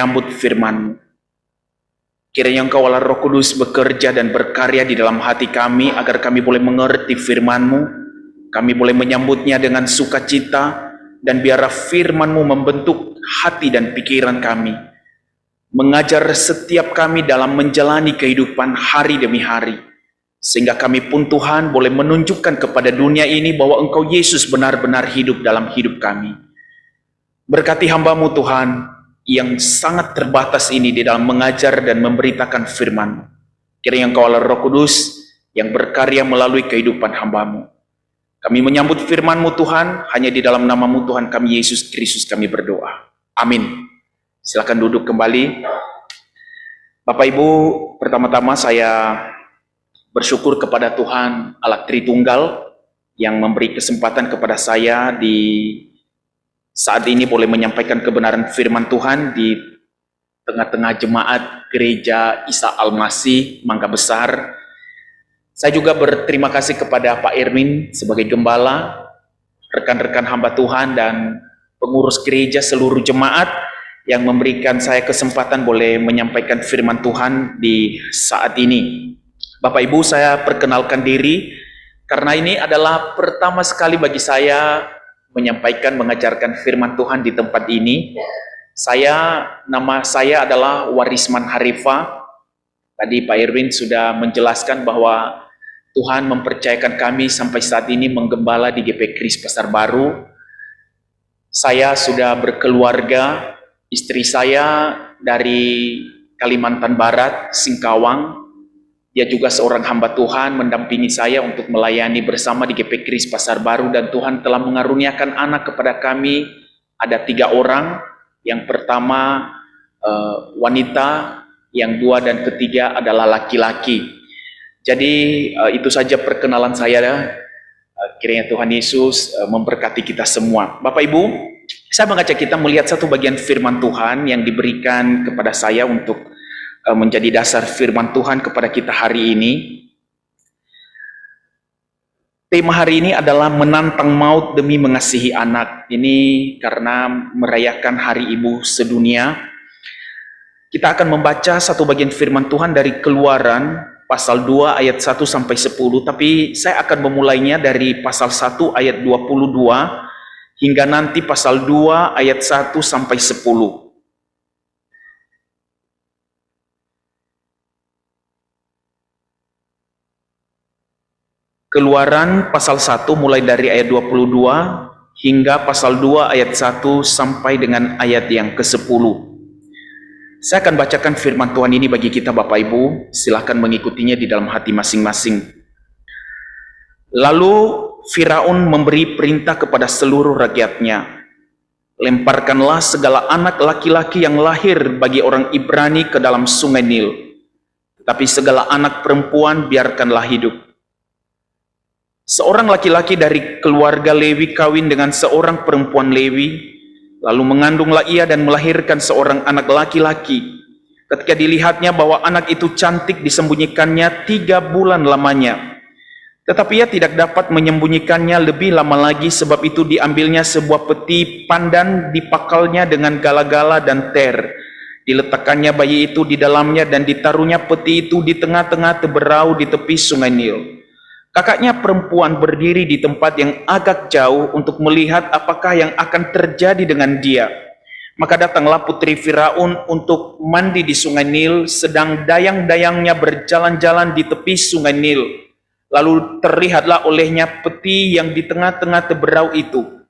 menyambut firman-Mu. Kiranya Engkau Allah Roh Kudus bekerja dan berkarya di dalam hati kami agar kami boleh mengerti firman-Mu, kami boleh menyambutnya dengan sukacita, dan biarlah firman-Mu membentuk hati dan pikiran kami, mengajar setiap kami dalam menjalani kehidupan hari demi hari, sehingga kami pun Tuhan boleh menunjukkan kepada dunia ini bahwa Engkau Yesus benar-benar hidup dalam hidup kami. Berkati hamba-Mu Tuhan yang sangat terbatas ini di dalam mengajar dan memberitakan firman-Mu. Kiranya Engkau Allah Roh Kudus yang berkarya melalui kehidupan hamba-Mu. Kami menyambut firman-Mu Tuhan, hanya di dalam nama-Mu Tuhan kami Yesus Kristus kami berdoa. Amin. Silakan duduk kembali. Bapak Ibu, pertama-tama saya bersyukur kepada Tuhan Allah Tritunggal yang memberi kesempatan kepada saya di saat ini boleh menyampaikan kebenaran firman Tuhan di tengah-tengah jemaat Gereja Isa Al-Masih Mangga Besar. Saya juga berterima kasih kepada Pak Irwin sebagai gembala, rekan-rekan hamba Tuhan dan pengurus gereja seluruh jemaat yang memberikan saya kesempatan boleh menyampaikan firman Tuhan di saat ini. Bapak Ibu, saya perkenalkan diri karena ini adalah pertama sekali bagi saya menyampaikan, mengajarkan firman Tuhan di tempat ini. Nama saya adalah Warisman Harifa. Tadi Pak Irwin sudah menjelaskan bahwa Tuhan mempercayakan kami sampai saat ini menggembala di GP Kris Pasar Baru. Saya sudah berkeluarga, istri saya dari Kalimantan Barat, Singkawang. Dia juga seorang hamba Tuhan, mendampingi saya untuk melayani bersama di GP Kris Pasar Baru, dan Tuhan telah mengaruniakan anak kepada kami. Ada 3 orang, yang pertama wanita, yang 2 dan ketiga adalah laki-laki. Jadi itu saja perkenalan saya. Kiranya Tuhan Yesus memberkati kita semua. Bapak Ibu, saya mengajak kita melihat satu bagian firman Tuhan yang diberikan kepada saya untuk menjadi dasar firman Tuhan kepada kita hari ini. Tema hari ini adalah menantang maut demi mengasihi anak. Ini karena merayakan Hari Ibu sedunia. Kita akan membaca satu bagian firman Tuhan dari Keluaran pasal 2 ayat 1 sampai 10, tapi saya akan memulainya dari pasal 1 ayat 22 hingga nanti pasal 2 ayat 1 sampai 10. Keluaran pasal 1 mulai dari ayat 22 hingga pasal 2 ayat 1 sampai dengan ayat yang ke-10. Saya akan bacakan firman Tuhan ini bagi kita Bapak Ibu, silakan mengikutinya di dalam hati masing-masing. Lalu Firaun memberi perintah kepada seluruh rakyatnya, lemparkanlah segala anak laki-laki yang lahir bagi orang Ibrani ke dalam sungai Nil, tetapi segala anak perempuan biarkanlah hidup. Seorang laki-laki dari keluarga Lewi kawin dengan seorang perempuan Lewi, lalu mengandunglah ia dan melahirkan seorang anak laki-laki. Ketika dilihatnya bahwa anak itu cantik, disembunyikannya 3 bulan lamanya. Tetapi ia tidak dapat menyembunyikannya lebih lama lagi, sebab itu diambilnya sebuah peti pandan, dipakalnya dengan gala-gala dan ter. Diletakkannya bayi itu di dalamnya dan ditaruhnya peti itu di tengah-tengah teberau di tepi sungai Nil. Kakaknya perempuan berdiri di tempat yang agak jauh untuk melihat apakah yang akan terjadi dengan dia. Maka datanglah putri Firaun untuk mandi di sungai Nil, sedang dayang-dayangnya berjalan-jalan di tepi sungai Nil. Lalu terlihatlah olehnya peti yang di tengah-tengah teberau itu.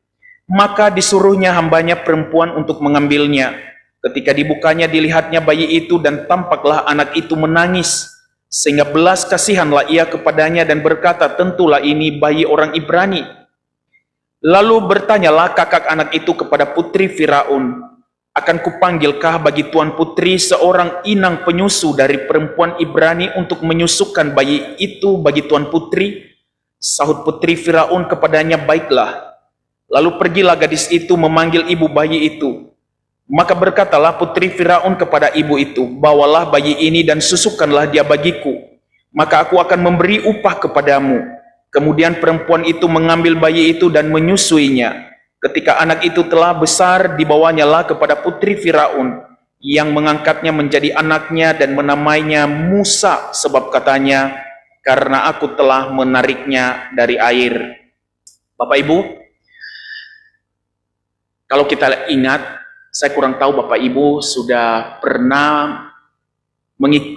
Maka disuruhnya hambanya perempuan untuk mengambilnya. Ketika dibukanya dilihatnya bayi itu, dan tampaklah anak itu menangis. Sehingga belas kasihanlah ia kepadanya dan berkata, tentulah ini bayi orang Ibrani. Lalu bertanyalah kakak anak itu kepada putri Firaun, akan kupanggilkah bagi tuan putri seorang inang penyusu dari perempuan Ibrani untuk menyusukan bayi itu bagi tuan putri? Sahut putri Firaun kepadanya, baiklah. Lalu pergilah gadis itu memanggil ibu bayi itu. Maka berkatalah putri Firaun kepada ibu itu, bawalah bayi ini dan susukanlah dia bagiku, maka aku akan memberi upah kepadamu. Kemudian perempuan itu mengambil bayi itu dan menyusuinya. Ketika anak itu telah besar, dibawanyalah kepada putri Firaun. yang mengangkatnya menjadi anaknya dan menamainya Musa, sebab katanya, karena aku telah menariknya dari air. Bapak Ibu, kalau kita ingat, saya kurang tahu Bapak Ibu sudah pernah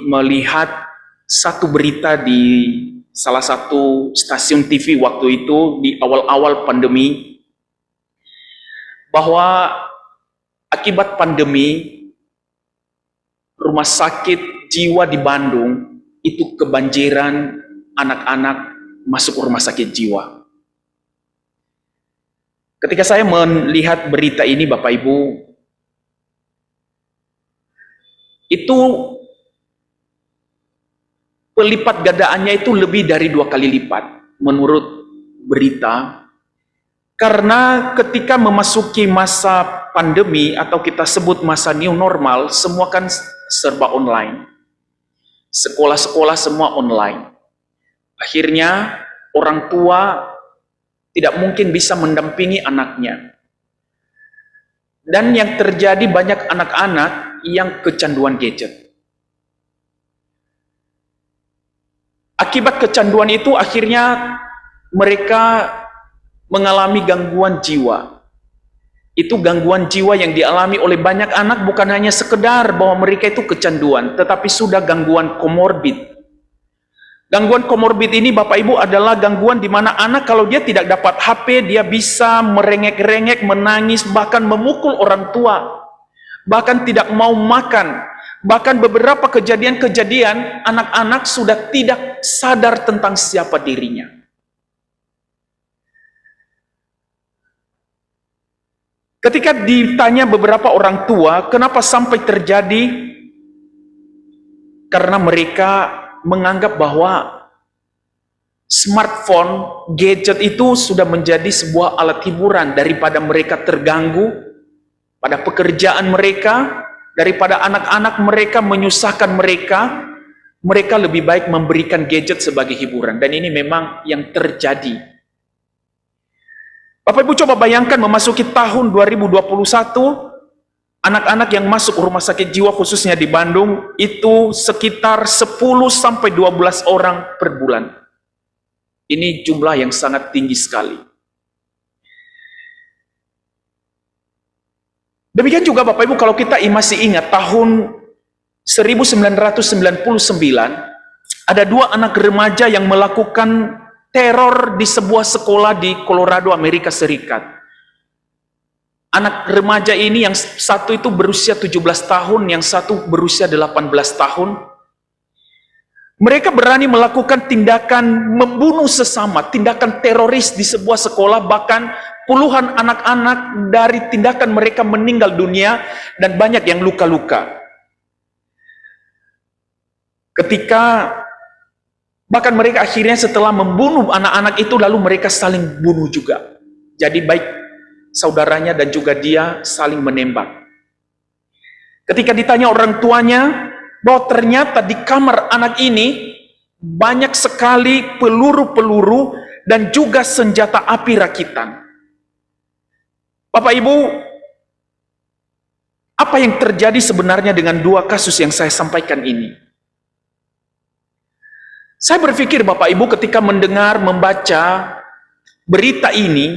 melihat satu berita di salah satu stasiun TV waktu itu di awal-awal pandemi, bahwa akibat pandemi rumah sakit jiwa di Bandung itu kebanjiran anak-anak masuk rumah sakit jiwa. Ketika saya melihat berita ini Bapak Ibu, itu pelipat gandaannya itu lebih dari 2 kali lipat menurut berita. Karena ketika memasuki masa pandemi atau kita sebut masa new normal, semua kan serba online. Sekolah-sekolah semua online. Akhirnya orang tua tidak mungkin bisa mendampingi anaknya. Dan yang terjadi banyak anak-anak yang kecanduan gadget. Akibat kecanduan itu akhirnya mereka mengalami gangguan jiwa. Itu gangguan jiwa yang dialami oleh banyak anak bukan hanya sekedar bahwa mereka itu kecanduan, tetapi sudah gangguan komorbid. Gangguan komorbid ini Bapak Ibu adalah gangguan di mana anak kalau dia tidak dapat HP, dia bisa merengek-rengek, menangis, bahkan memukul orang tua. Bahkan tidak mau makan. Bahkan beberapa kejadian-kejadian anak-anak sudah tidak sadar tentang siapa dirinya. Ketika ditanya beberapa orang tua, kenapa sampai terjadi? Karena mereka menganggap bahwa smartphone, gadget itu sudah menjadi sebuah alat hiburan daripada mereka terganggu pada pekerjaan mereka, daripada anak-anak mereka menyusahkan mereka, mereka lebih baik memberikan gadget sebagai hiburan. Dan ini memang yang terjadi. Bapak Ibu coba bayangkan memasuki tahun 2021, anak-anak yang masuk rumah sakit jiwa khususnya di Bandung itu sekitar 10-12 orang per bulan. Ini jumlah yang sangat tinggi sekali. Demikian juga Bapak Ibu kalau kita masih ingat tahun 1999 ada 2 anak remaja yang melakukan teror di sebuah sekolah di Colorado, Amerika Serikat. Anak remaja ini yang satu itu berusia 17 tahun, yang satu berusia 18 tahun. Mereka berani melakukan tindakan membunuh sesama, tindakan teroris di sebuah sekolah, bahkan puluhan anak-anak dari tindakan mereka meninggal dunia dan banyak yang luka-luka. Bahkan mereka akhirnya setelah membunuh anak-anak itu lalu mereka saling bunuh juga. Jadi baik saudaranya dan juga dia saling menembak. Ketika ditanya orang tuanya bahwa ternyata di kamar anak ini banyak sekali peluru-peluru dan juga senjata api rakitan. Bapak Ibu, apa yang terjadi sebenarnya dengan 2 kasus yang saya sampaikan ini? Saya berpikir Bapak Ibu ketika mendengar, membaca berita ini,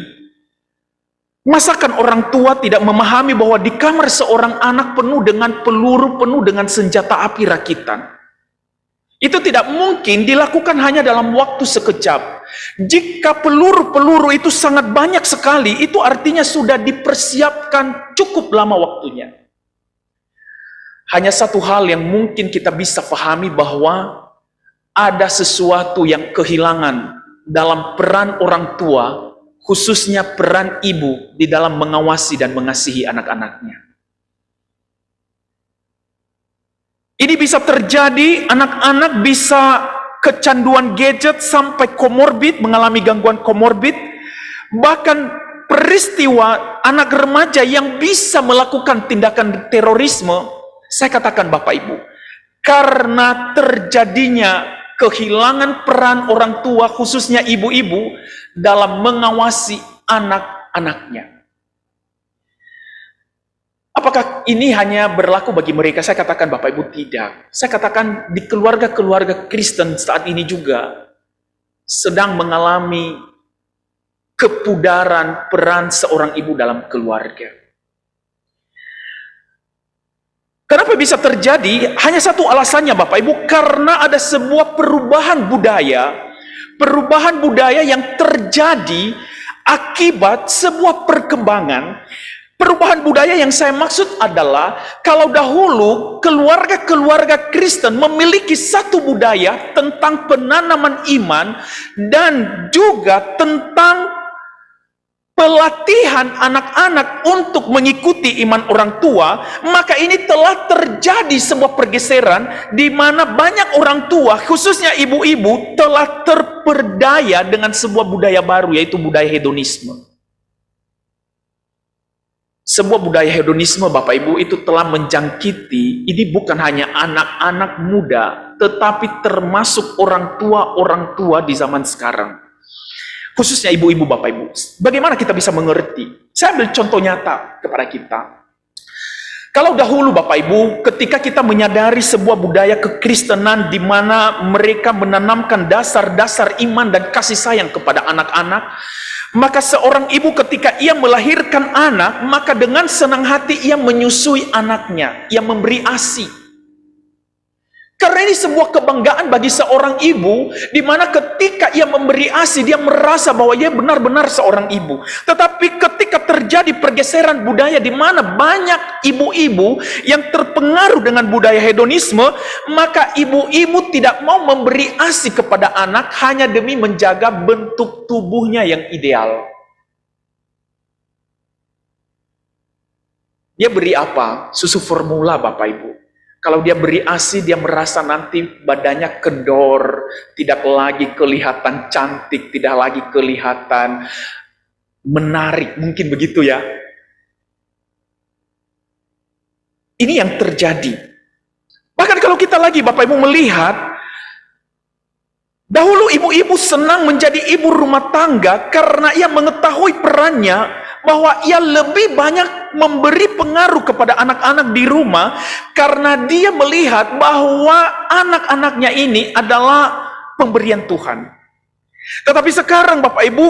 masakan orang tua tidak memahami bahwa di kamar seorang anak penuh dengan peluru, penuh dengan senjata api rakitan. Itu tidak mungkin dilakukan hanya dalam waktu sekejap. Jika peluru-peluru itu sangat banyak sekali, itu artinya sudah dipersiapkan cukup lama waktunya. Hanya satu hal yang mungkin kita bisa pahami bahwa ada sesuatu yang kehilangan dalam peran orang tua, khususnya peran ibu di dalam mengawasi dan mengasihi anak-anaknya. Ini bisa terjadi, anak-anak bisa kecanduan gadget sampai komorbid, mengalami gangguan komorbid, bahkan peristiwa anak remaja yang bisa melakukan tindakan terorisme. Saya katakan Bapak Ibu, karena terjadinya kehilangan peran orang tua, khususnya ibu-ibu, dalam mengawasi anak-anaknya. Apa apakah ini hanya berlaku bagi mereka? Saya katakan Bapak Ibu tidak. Saya katakan di keluarga-keluarga Kristen saat ini juga sedang mengalami kepudaran peran seorang ibu dalam keluarga. Kenapa bisa terjadi? Hanya satu alasannya Bapak Ibu, karena ada sebuah perubahan budaya yang terjadi akibat sebuah perkembangan. Perubahan budaya yang saya maksud adalah, kalau dahulu keluarga-keluarga Kristen memiliki satu budaya tentang penanaman iman dan juga tentang pelatihan anak-anak untuk mengikuti iman orang tua, maka ini telah terjadi sebuah pergeseran di mana banyak orang tua, khususnya ibu-ibu, telah terperdaya dengan sebuah budaya baru, yaitu budaya hedonisme. Sebuah budaya hedonisme Bapak Ibu itu telah menjangkiti, ini bukan hanya anak-anak muda, tetapi termasuk orang tua di zaman sekarang. Khususnya ibu-ibu Bapak Ibu. Bagaimana kita bisa mengerti? Saya ambil contoh nyata kepada kita. Kalau dahulu Bapak Ibu, ketika kita menyadari sebuah budaya kekristenan di mana mereka menanamkan dasar-dasar iman dan kasih sayang kepada anak-anak, maka seorang ibu ketika ia melahirkan anak, maka dengan senang hati ia menyusui anaknya, ia memberi ASI. Karena ini sebuah kebanggaan bagi seorang ibu, di mana ketika ia memberi ASI, dia merasa bahwa ia benar-benar seorang ibu. Tetapi ketika terjadi pergeseran budaya di mana banyak ibu-ibu yang terpengaruh dengan budaya hedonisme, maka ibu-ibu tidak mau memberi ASI kepada anak hanya demi menjaga bentuk tubuhnya yang ideal. Dia beri apa? Susu formula Bapak Ibu. Kalau dia beri ASI, dia merasa nanti badannya kendor, tidak lagi kelihatan cantik, tidak lagi kelihatan menarik, mungkin begitu ya. Ini yang terjadi. Bahkan kalau kita lagi Bapak Ibu melihat, dahulu ibu-ibu senang menjadi ibu rumah tangga karena ia mengetahui perannya, bahwa ia lebih banyak memberi pengaruh kepada anak-anak di rumah karena dia melihat bahwa anak-anaknya ini adalah pemberian Tuhan. Tetapi sekarang Bapak Ibu,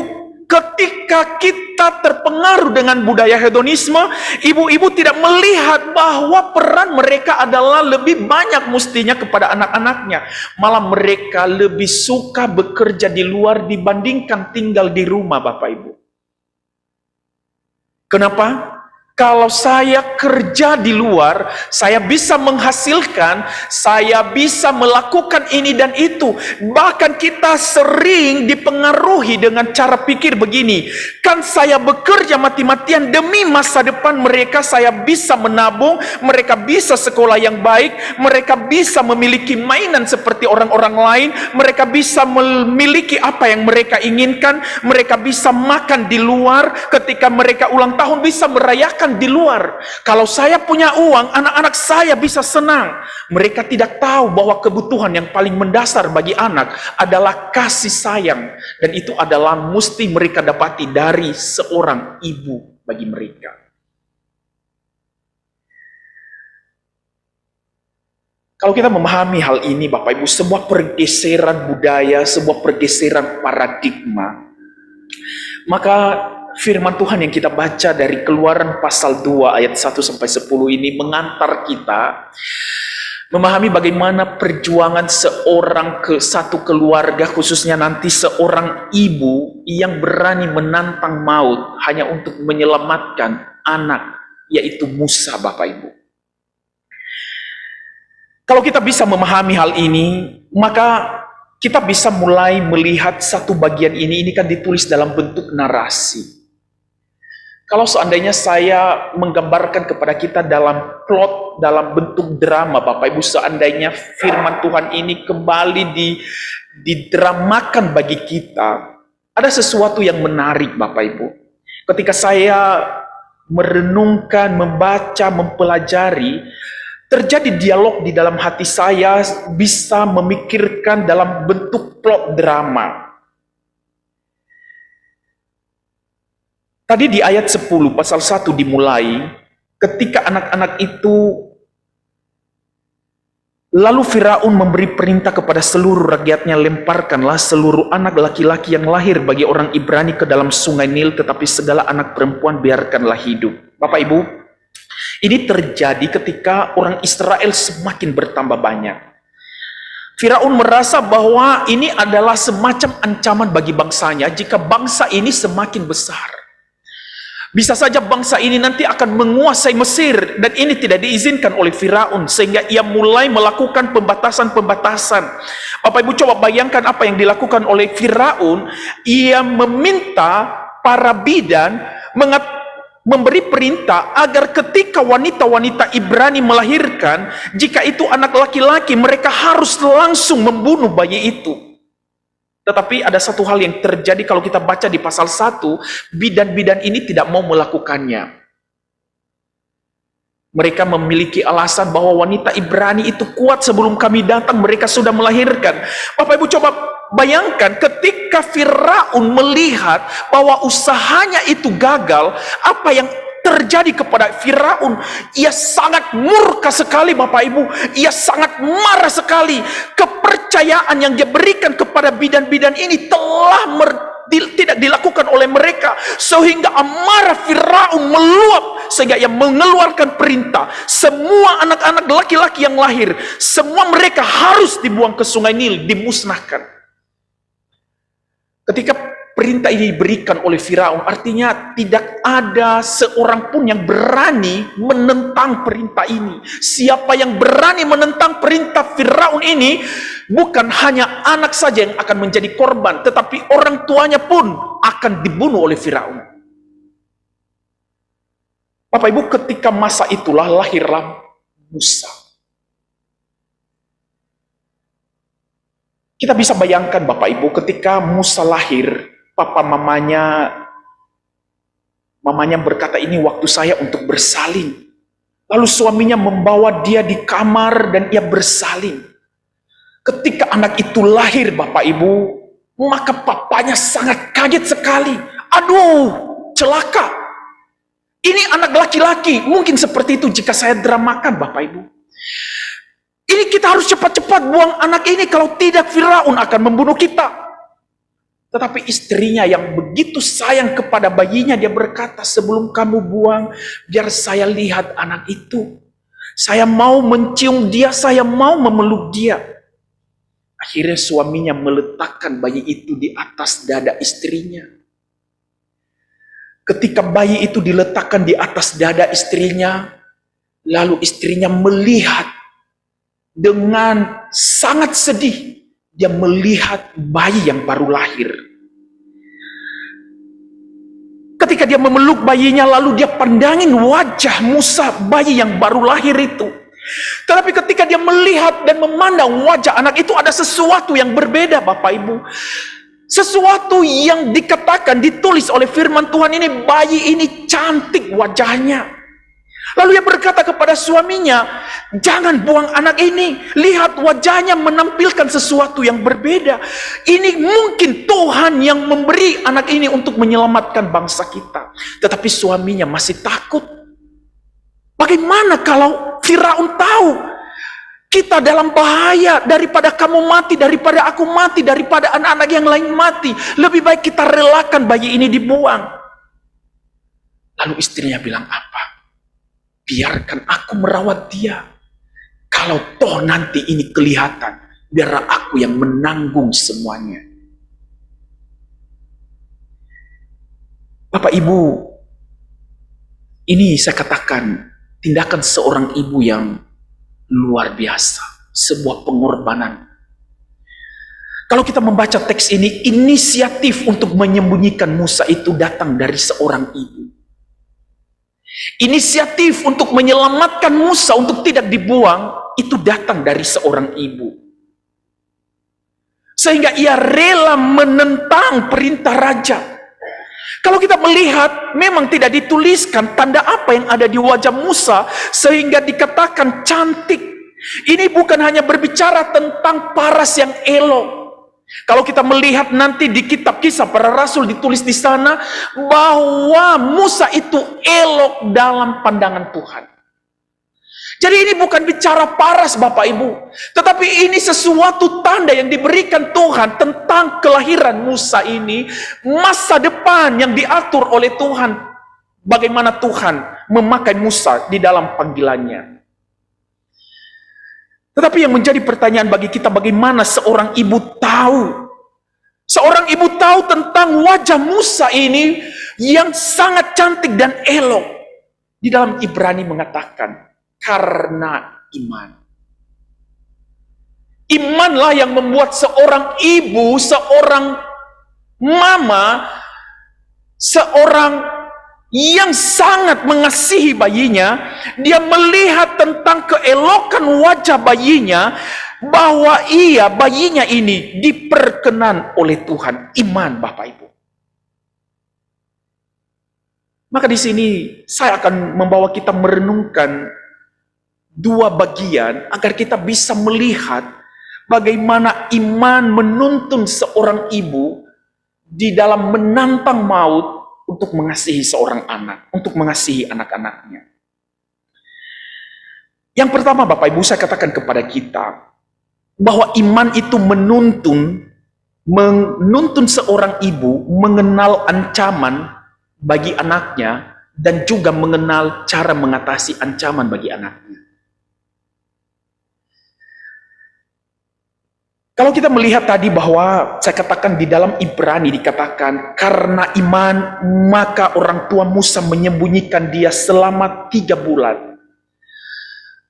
ketika kita terpengaruh dengan budaya hedonisme, ibu-ibu tidak melihat bahwa peran mereka adalah lebih banyak mestinya kepada anak-anaknya. Malah mereka lebih suka bekerja di luar dibandingkan tinggal di rumah Bapak Ibu. Kenapa? Kalau saya kerja di luar, saya bisa menghasilkan, saya bisa melakukan ini dan itu. Bahkan kita sering dipengaruhi dengan cara pikir begini, kan saya bekerja mati-matian demi masa depan mereka, saya bisa menabung, mereka bisa sekolah yang baik, mereka bisa memiliki mainan seperti orang-orang lain, mereka bisa memiliki apa yang mereka inginkan, mereka bisa makan di luar, ketika mereka ulang tahun bisa merayakan di luar. Kalau saya punya uang, anak-anak saya bisa senang. Mereka tidak tahu bahwa kebutuhan yang paling mendasar bagi anak adalah kasih sayang, dan itu adalah mesti mereka dapati dari seorang ibu bagi mereka. Kalau kita memahami hal ini Bapak Ibu, sebuah pergeseran budaya, sebuah pergeseran paradigma, maka firman Tuhan yang kita baca dari Keluaran pasal 2 ayat 1-10 ini mengantar kita memahami bagaimana perjuangan seorang satu keluarga, khususnya nanti seorang ibu yang berani menantang maut hanya untuk menyelamatkan anak, yaitu Musa Bapak Ibu. Kalau kita bisa memahami hal ini, maka kita bisa mulai melihat satu bagian ini kan ditulis dalam bentuk narasi. Kalau seandainya saya menggambarkan kepada kita dalam plot, dalam bentuk drama, Bapak Ibu, seandainya firman Tuhan ini kembali didramakan bagi kita, ada sesuatu yang menarik Bapak Ibu. Ketika saya merenungkan, membaca, mempelajari, terjadi dialog di dalam hati saya, bisa memikirkan dalam bentuk plot drama. Tadi di ayat 10 pasal 1 dimulai, ketika anak-anak itu, lalu Firaun memberi perintah kepada seluruh rakyatnya, lemparkanlah seluruh anak laki-laki yang lahir bagi orang Ibrani ke dalam sungai Nil, tetapi segala anak perempuan biarkanlah hidup. Bapak Ibu, ini terjadi ketika orang Israel semakin bertambah banyak. Firaun merasa bahwa ini adalah semacam ancaman bagi bangsanya jika bangsa ini semakin besar. Bisa saja bangsa ini nanti akan menguasai Mesir, dan ini tidak diizinkan oleh Firaun, sehingga ia mulai melakukan pembatasan-pembatasan. Bapak Ibu coba bayangkan apa yang dilakukan oleh Firaun. Ia meminta para bidan memberi perintah agar ketika wanita-wanita Ibrani melahirkan, jika itu anak laki-laki, mereka harus langsung membunuh bayi itu. Tetapi ada satu hal yang terjadi kalau kita baca di pasal 1, bidan-bidan ini tidak mau melakukannya. Mereka memiliki alasan bahwa wanita Ibrani itu kuat, sebelum kami datang mereka sudah melahirkan. Bapak Ibu coba bayangkan ketika Firaun melihat bahwa usahanya itu gagal, apa yang terjadi kepada Firaun? Ia sangat murka sekali, Bapak Ibu. Ia sangat marah sekali. Kepercayaan yang dia berikan kepada bidan-bidan ini telah tidak dilakukan oleh mereka, sehingga amarah Firaun meluap, sehingga ia mengeluarkan perintah semua anak-anak laki-laki yang lahir, semua mereka harus dibuang ke sungai Nil, dimusnahkan. Ketika perintah ini diberikan oleh Firaun, artinya tidak ada seorang pun yang berani menentang perintah ini. Siapa yang berani menentang perintah Firaun ini, bukan hanya anak saja yang akan menjadi korban, tetapi orang tuanya pun akan dibunuh oleh Firaun. Bapak Ibu, ketika masa itulah lahirlah Musa. Kita bisa bayangkan Bapak Ibu, ketika Musa lahir, mamanya berkata, ini waktu saya untuk bersalin. Lalu suaminya membawa dia di kamar dan ia bersalin. Ketika anak itu lahir Bapak Ibu, maka papanya sangat kaget sekali. Aduh, celaka. Ini anak laki-laki. Mungkin seperti itu jika saya dramakan Bapak Ibu. Ini kita harus cepat-cepat buang anak ini, kalau tidak Firaun akan membunuh kita. Tetapi istrinya yang begitu sayang kepada bayinya, dia berkata, sebelum kamu buang, biar saya lihat anak itu. Saya mau mencium dia, saya mau memeluk dia. Akhirnya suaminya meletakkan bayi itu di atas dada istrinya. Ketika bayi itu diletakkan di atas dada istrinya, lalu istrinya melihat dengan sangat sedih, dia melihat bayi yang baru lahir. Ketika dia memeluk bayinya, lalu dia pandangin wajah Musa, bayi yang baru lahir itu. Tetapi ketika dia melihat dan memandang wajah anak itu, ada sesuatu yang berbeda Bapak Ibu. Sesuatu yang dikatakan, ditulis oleh firman Tuhan ini, bayi ini cantik wajahnya. Lalu ia berkata kepada suaminya, jangan buang anak ini. Lihat wajahnya menampilkan sesuatu yang berbeda. Ini mungkin Tuhan yang memberi anak ini untuk menyelamatkan bangsa kita. Tetapi suaminya masih takut. Bagaimana kalau Firaun tahu kita dalam bahaya, daripada kamu mati, daripada aku mati, daripada anak-anak yang lain mati, lebih baik kita relakan bayi ini dibuang. Lalu istrinya bilang apa? Biarkan aku merawat dia. Kalau toh nanti ini kelihatan, biarlah aku yang menanggung semuanya. Bapak Ibu, ini saya katakan tindakan seorang ibu yang luar biasa, sebuah pengorbanan. Kalau kita membaca teks ini, inisiatif untuk menyembunyikan Musa itu datang dari seorang ibu. Inisiatif untuk menyelamatkan Musa untuk tidak dibuang itu datang dari seorang ibu. Sehingga ia rela menentang perintah raja. Kalau kita melihat, memang tidak dituliskan tanda apa yang ada di wajah Musa sehingga dikatakan cantik. Ini bukan hanya berbicara tentang paras yang elok. Kalau kita melihat nanti di kitab Kisah Para Rasul ditulis di sana bahwa Musa itu elok dalam pandangan Tuhan. Jadi ini bukan bicara paras Bapak Ibu, tetapi ini sesuatu tanda yang diberikan Tuhan tentang kelahiran Musa ini, masa depan yang diatur oleh Tuhan, bagaimana Tuhan memakai Musa di dalam panggilannya. Tetapi yang menjadi pertanyaan bagi kita, bagaimana seorang ibu tahu? Seorang ibu tahu tentang wajah Musa ini yang sangat cantik dan elok. Di dalam Ibrani mengatakan, karena iman. Imanlah yang membuat seorang ibu, seorang mama, seorang yang sangat mengasihi bayinya, dia melihat tentang keelokan wajah bayinya, bahwa bayinya ini diperkenan oleh Tuhan. Iman Bapak Ibu. Maka di sini saya akan membawa kita merenungkan dua bagian agar kita bisa melihat bagaimana iman menuntun seorang ibu di dalam menantang maut untuk mengasihi seorang anak, untuk mengasihi anak-anaknya. Yang pertama Bapak Ibu, saya katakan kepada kita bahwa iman itu menuntun seorang ibu mengenal ancaman bagi anaknya dan juga mengenal cara mengatasi ancaman bagi anaknya. Kalau kita melihat tadi bahwa saya katakan di dalam Ibrani dikatakan karena iman maka orang tua Musa menyembunyikan dia selama 3 bulan.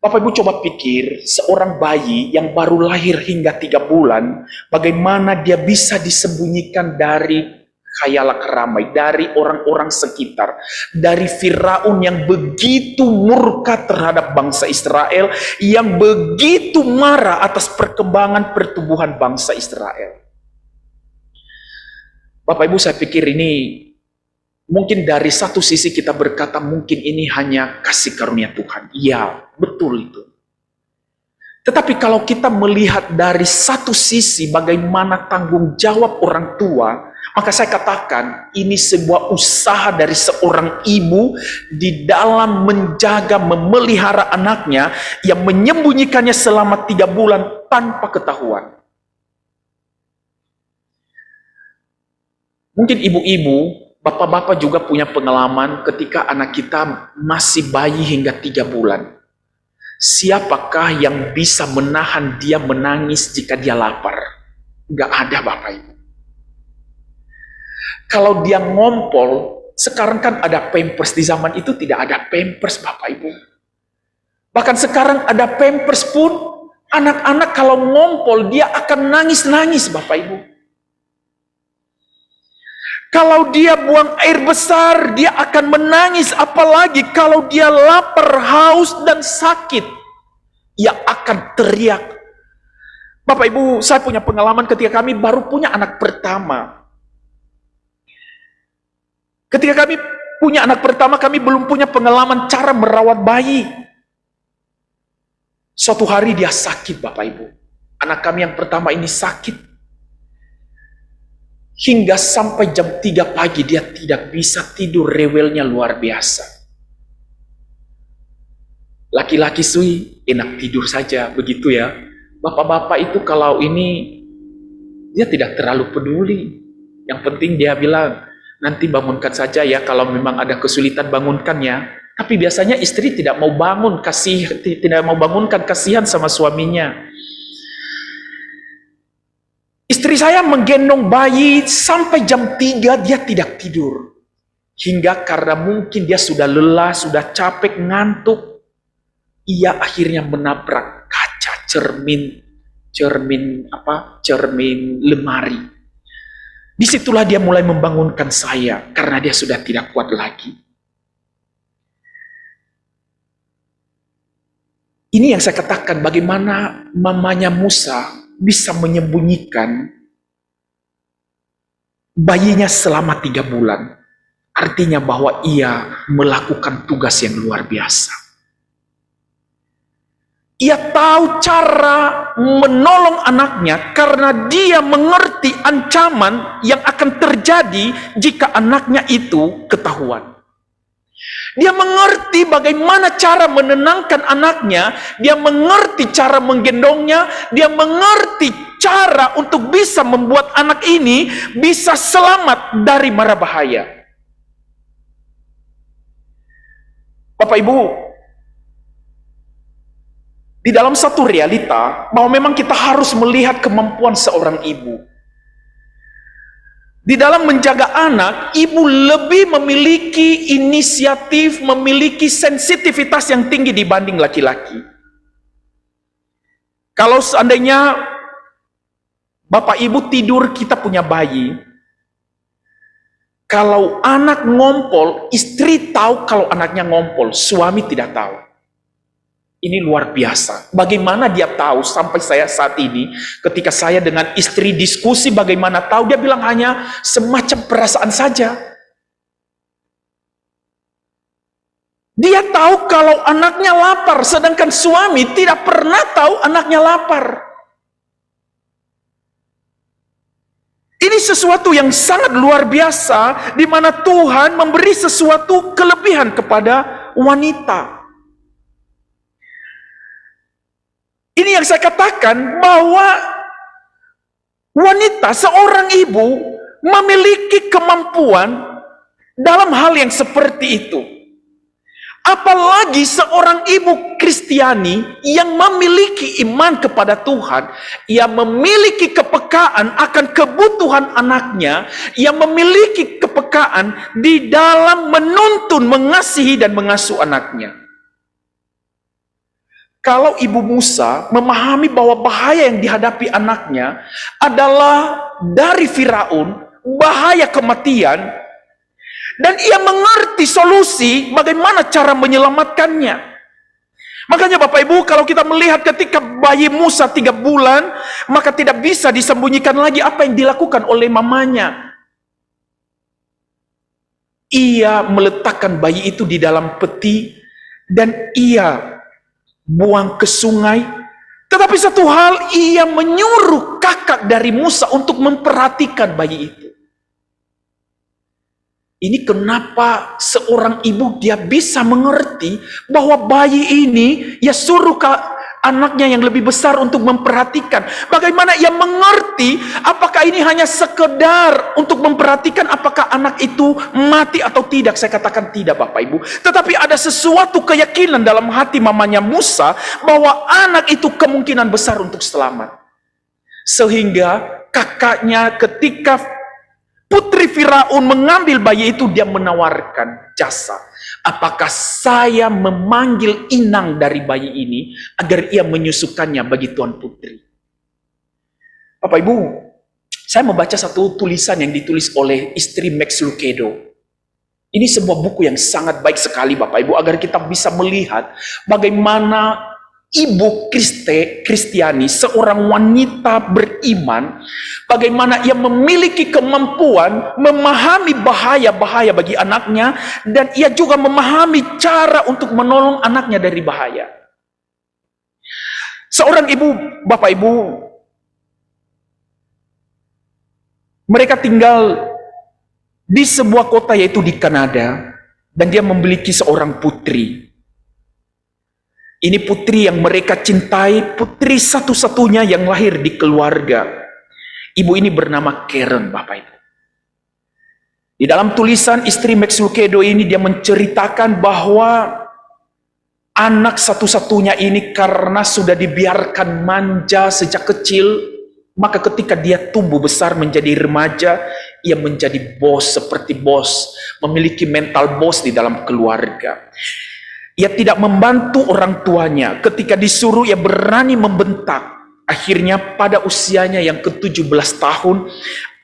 Bapak Ibu coba pikir seorang bayi yang baru lahir hingga 3 bulan, bagaimana dia bisa disembunyikan dari khayalak ramai, dari orang-orang sekitar, dari Firaun yang begitu murka terhadap bangsa Israel, yang begitu marah atas perkembangan pertumbuhan bangsa Israel. Bapak Ibu, saya pikir ini mungkin dari satu sisi kita berkata mungkin ini hanya kasih karunia Tuhan. Ya, betul itu. Tetapi kalau kita melihat dari satu sisi bagaimana tanggung jawab orang tua, maka saya katakan ini sebuah usaha dari seorang ibu di dalam menjaga, memelihara anaknya yang menyembunyikannya selama 3 bulan tanpa ketahuan. Mungkin ibu-ibu, bapak-bapak juga punya pengalaman ketika anak kita masih bayi hingga 3 bulan. Siapakah yang bisa menahan dia menangis jika dia lapar? Gak ada Bapak Ibu. Kalau dia ngompol, sekarang kan ada pampers, di zaman itu tidak ada pampers Bapak Ibu. Bahkan sekarang ada pampers pun, anak-anak kalau ngompol dia akan nangis-nangis Bapak Ibu. Kalau dia buang air besar, dia akan menangis. Apalagi kalau dia lapar, haus, dan sakit, ia akan teriak. Bapak Ibu, saya punya pengalaman ketika kami baru punya anak pertama. Ketika kami punya anak pertama, kami belum punya pengalaman cara merawat bayi. Suatu hari dia sakit Bapak Ibu. Anak kami yang pertama ini sakit. Hingga sampai jam 3 pagi dia tidak bisa tidur, rewelnya luar biasa. Laki-laki sui enak tidur saja, begitu ya. Bapak-bapak itu kalau ini dia tidak terlalu peduli. Yang penting dia bilang, nanti bangunkan saja ya, kalau memang ada kesulitan bangunkan ya. Tapi biasanya istri tidak mau bangun, tidak mau bangunkan, kasihan sama suaminya. Istri saya menggendong bayi sampai jam 3 dia tidak tidur. Hingga karena mungkin dia sudah lelah, sudah capek, ngantuk, ia akhirnya menabrak kaca cermin lemari. Disitulah dia mulai membangunkan saya karena dia sudah tidak kuat lagi. Ini yang saya katakan bagaimana mamanya Musa bisa menyembunyikan bayinya selama 3 bulan. Artinya bahwa ia melakukan tugas yang luar biasa. Ia tahu cara menolong anaknya karena dia mengerti ancaman yang akan terjadi jika anaknya itu ketahuan. Dia mengerti bagaimana cara menenangkan anaknya, dia mengerti cara menggendongnya, dia mengerti cara untuk bisa membuat anak ini bisa selamat dari mara bahaya. Bapak Ibu, di dalam satu realita bahwa memang kita harus melihat kemampuan seorang ibu. Di dalam menjaga anak, ibu lebih memiliki inisiatif, memiliki sensitivitas yang tinggi dibanding laki-laki. Kalau seandainya bapak ibu tidur, kita punya bayi. Kalau anak ngompol, istri tahu kalau anaknya ngompol, suami tidak tahu. Ini luar biasa. Bagaimana dia tahu sampai saya saat ini, ketika saya dengan istri diskusi bagaimana tahu, dia bilang hanya semacam perasaan saja. Dia tahu kalau anaknya lapar, sedangkan suami tidak pernah tahu anaknya lapar. Ini sesuatu yang sangat luar biasa, di mana Tuhan memberi sesuatu kelebihan kepada wanita. Ini yang saya katakan bahwa wanita, seorang ibu memiliki kemampuan dalam hal yang seperti itu. Apalagi seorang ibu Kristiani yang memiliki iman kepada Tuhan, ia memiliki kepekaan akan kebutuhan anaknya, ia memiliki kepekaan di dalam menuntun, mengasihi dan mengasuh anaknya. Kalau ibu Musa memahami bahwa bahaya yang dihadapi anaknya adalah dari Firaun, bahaya kematian, dan ia mengerti solusi bagaimana cara menyelamatkannya. Makanya Bapak Ibu, kalau kita melihat ketika bayi Musa 3 bulan, maka tidak bisa disembunyikan lagi apa yang dilakukan oleh mamanya. Ia meletakkan bayi itu di dalam peti dan ia buang ke sungai. Tetapi satu hal, ia menyuruh kakak dari Musa untuk memperhatikan bayi itu. Ini kenapa seorang ibu dia bisa mengerti bahwa bayi ini ia suruh anaknya yang lebih besar untuk memperhatikan. Bagaimana ia mengerti apakah ini hanya sekedar untuk memperhatikan apakah anak itu mati atau tidak. Saya katakan tidak Bapak Ibu. Tetapi ada sesuatu keyakinan dalam hati mamanya Musa bahwa anak itu kemungkinan besar untuk selamat. Sehingga kakaknya ketika putri Firaun mengambil bayi itu, dia menawarkan jasa. Apakah saya memanggil inang dari bayi ini agar ia menyusukannya bagi tuan putri? Bapak Ibu, saya membaca satu tulisan yang ditulis oleh istri Max Lucado. Ini sebuah buku yang sangat baik sekali Bapak Ibu, agar kita bisa melihat bagaimana ibu Kristiani, seorang wanita beriman, bagaimana ia memiliki kemampuan memahami bahaya-bahaya bagi anaknya, dan ia juga memahami cara untuk menolong anaknya dari bahaya. Seorang ibu, Bapak Ibu, mereka tinggal di sebuah kota yaitu di Kanada, dan dia memiliki seorang putri. Ini putri yang mereka cintai, putri satu-satunya yang lahir di keluarga. Ibu ini bernama Karen, Bapak Ibu. Di dalam tulisan istri Max Lucado ini, dia menceritakan bahwa anak satu-satunya ini karena sudah dibiarkan manja sejak kecil, maka ketika dia tumbuh besar menjadi remaja, ia menjadi bos seperti bos, memiliki mental bos di dalam keluarga. Ia tidak membantu orang tuanya. Ketika disuruh, ia berani membentak. Akhirnya pada usianya yang ke-17 tahun,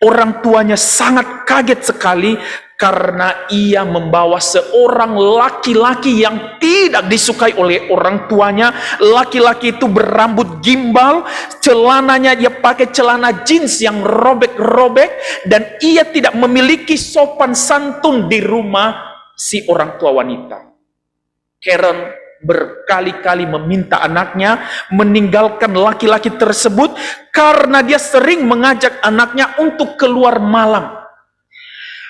orang tuanya sangat kaget sekali karena ia membawa seorang laki-laki yang tidak disukai oleh orang tuanya. Laki-laki itu berambut gimbal, celananya dia pakai celana jeans yang robek-robek, dan ia tidak memiliki sopan santun di rumah si orang tua wanita. Karen berkali-kali meminta anaknya meninggalkan laki-laki tersebut karena dia sering mengajak anaknya untuk keluar malam.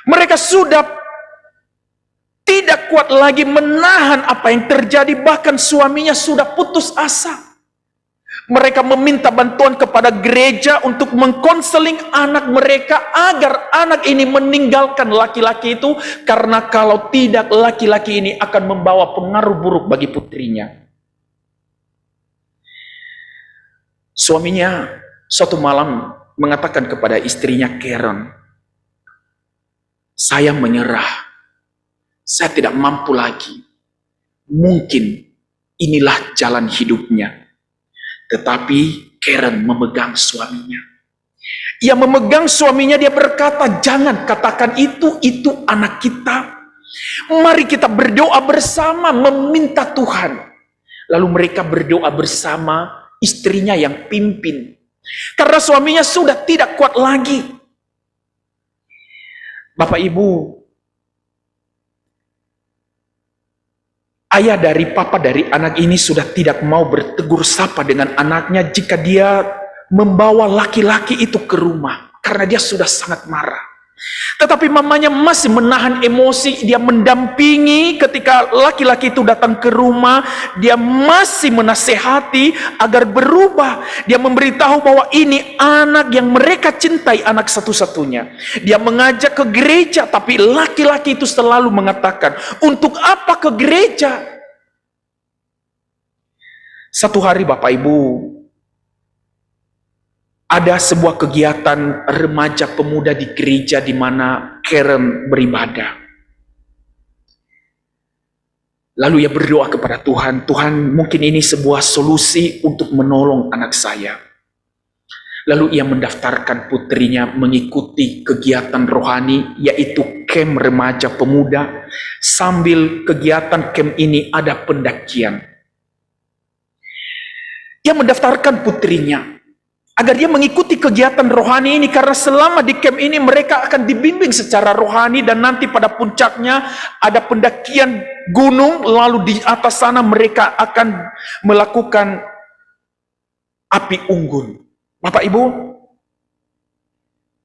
Mereka sudah tidak kuat lagi menahan apa yang terjadi, bahkan suaminya sudah putus asa. Mereka meminta bantuan kepada gereja untuk mengkonseling anak mereka agar anak ini meninggalkan laki-laki itu, karena kalau tidak laki-laki ini akan membawa pengaruh buruk bagi putrinya. Suaminya suatu malam mengatakan kepada istrinya Karen, "Saya menyerah, saya tidak mampu lagi. Mungkin inilah jalan hidupnya." Tetapi Karen memegang suaminya. Ia memegang suaminya, dia berkata, "Jangan katakan itu anak kita. Mari kita berdoa bersama, meminta Tuhan." Lalu mereka berdoa bersama, istrinya yang pimpin. Karena suaminya sudah tidak kuat lagi. Bapak Ibu, ayah dari papa dari anak ini sudah tidak mau bertegur sapa dengan anaknya jika dia membawa laki-laki itu ke rumah, karena dia sudah sangat marah. Tetapi mamanya masih menahan emosi, dia mendampingi ketika laki-laki itu datang ke rumah, dia masih menasehati agar berubah. Dia memberitahu bahwa ini anak yang mereka cintai, anak satu-satunya. Dia mengajak ke gereja, tapi laki-laki itu selalu mengatakan, "Untuk apa ke gereja?" Satu hari Bapak Ibu, ada sebuah kegiatan remaja pemuda di gereja di mana Karen beribadah. Lalu ia berdoa kepada Tuhan, "Tuhan, mungkin ini sebuah solusi untuk menolong anak saya." Lalu ia mendaftarkan putrinya mengikuti kegiatan rohani, yaitu camp remaja pemuda. Sambil kegiatan camp ini ada pendakian. Ia mendaftarkan putrinya agar dia mengikuti kegiatan rohani ini, karena selama di camp ini mereka akan dibimbing secara rohani, dan nanti pada puncaknya ada pendakian gunung, lalu di atas sana mereka akan melakukan api unggun. Bapak Ibu,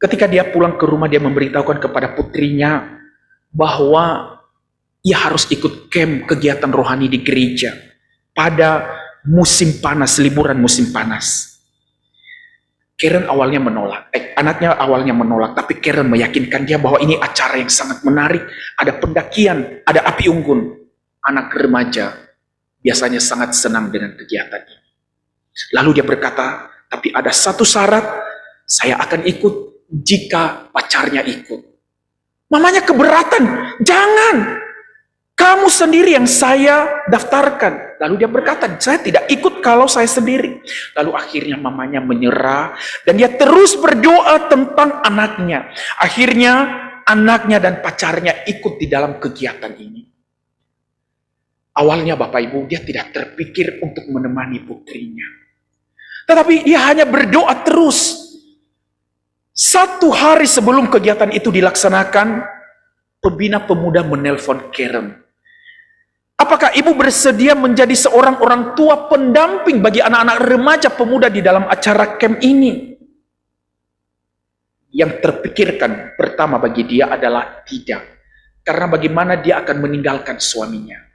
ketika dia pulang ke rumah, dia memberitahukan kepada putrinya bahwa ia harus ikut camp kegiatan rohani di gereja pada musim panas, liburan musim panas. Karen awalnya menolak, anaknya awalnya menolak, tapi Karen meyakinkan dia bahwa ini acara yang sangat menarik, ada pendakian, ada api unggun. Anak remaja biasanya sangat senang dengan kegiatan ini. Lalu dia berkata, "Tapi ada satu syarat, saya akan ikut jika pacarnya ikut." Mamanya keberatan, "Jangan, kamu sendiri yang saya daftarkan." Lalu dia berkata, "Saya tidak ikut kalau saya sendiri." Lalu akhirnya mamanya menyerah, dan dia terus berdoa tentang anaknya. Akhirnya anaknya dan pacarnya ikut di dalam kegiatan ini. Awalnya Bapak Ibu, dia tidak terpikir untuk menemani putrinya. Tetapi dia hanya berdoa terus. Satu hari sebelum kegiatan itu dilaksanakan, pembina pemuda menelpon Karen. "Apakah ibu bersedia menjadi seorang orang tua pendamping bagi anak-anak remaja pemuda di dalam acara camp ini?" Yang terpikirkan pertama bagi dia adalah tidak. Karena bagaimana dia akan meninggalkan suaminya.